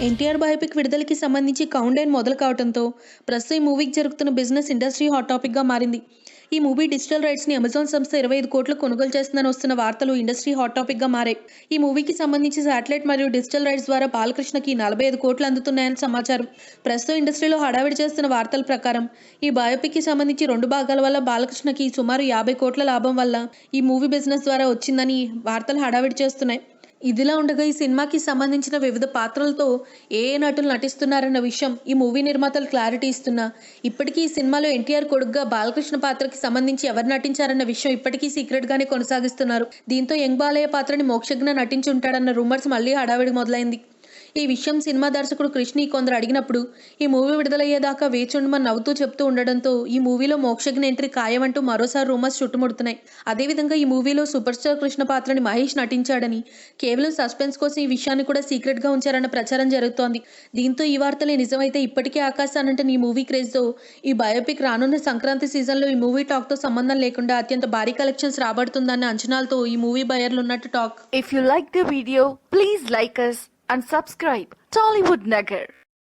NTR biopic విడుదలకి సంబంధించి count down మొదలు కావడంతో ప్రస్తుతం ఈ మూవీకి జరుగుతున్న బిజినెస్ ఇండస్ట్రీ హాట్ టాపిక్గా మారింది. ఈ మూవీ డిజిటల్ రైట్స్ని అమెజాన్ సంస్థ 25 కోట్లు కొనుగోలు చేస్తుందని వస్తున్న వార్తలు ఇండస్ట్రీ హాట్ టాపిక్గా మారాయి. ఈ మూవీకి సంబంధించి శాటిలైట్ మరియు డిజిటల్ రైట్స్ ద్వారా బాలకృష్ణకి 45 కోట్లు అందుతున్నాయని సమాచారం. ప్రస్తుతం ఇండస్ట్రీలో హడావిడి చేస్తున్న వార్తల ప్రకారం ఈ బయోపిక్కి సంబంధించి 2 భాగాల వల్ల బాలకృష్ణకి సుమారు 50 కోట్ల లాభం వల్ల ఈ మూవీ బిజినెస్ ద్వారా వచ్చిందని వార్తలు హడావిడి చేస్తున్నాయి. ఇదిలా ఉండగా ఈ సినిమాకి సంబంధించిన వివిధ పాత్రలతో ఏ నటులు నటిస్తున్నారన్న విషయం ఈ మూవీ నిర్మాతలు క్లారిటీ ఇస్తున్నా, ఇప్పటికీ ఈ సినిమాలో ఎన్టీఆర్ కొడుకుగా బాలకృష్ణ పాత్రకి సంబంధించి ఎవరు నటించారన్న విషయం ఇప్పటికీ సీక్రెట్ గానే కొనసాగిస్తున్నారు. దీంతో యంగ్ బాలయ్య పాత్రని మోక్షజ్ఞ నటించి ఉంటాడన్న రూమర్స్ మళ్ళీ హడావిడి మొదలైంది. ఈ విషయం సినిమా దర్శకుడు కృష్ణి కొందరు అడిగినప్పుడు ఈ మూవీ విడుదలయ్యేదాకా వేచుండమని నవ్వుతూ చెప్తూ ఉండడంతో ఈ మూవీలో మోక్షజ్ఞ ఎంట్రీ ఖాయమంటూ మరోసారి రూమర్స్ చుట్టుముడుతున్నాయి. అదేవిధంగా ఈ మూవీలో సూపర్ స్టార్ కృష్ణ పాత్రని మహేష్ నటించాడని, కేవలం సస్పెన్స్ కోసం ఈ విషయాన్ని కూడా సీక్రెట్ గా ఉంచారన్న ప్రచారం జరుగుతోంది. దీంతో ఈ వార్తలే నిజమైతే ఇప్పటికే ఆకాశానంటే ఈ మూవీ క్రేజ్తో ఈ బయోపిక్ రానున్న సంక్రాంతి సీజన్లో ఈ మూవీ టాక్ తో సంబంధం లేకుండా అత్యంత భారీ కలెక్షన్స్ రాబడుతుందన్న అంచనాలతో ఈ మూవీ బయర్లు ఉన్నట్టు talk. If you like the video, please like us and subscribe Tollywood Nagar.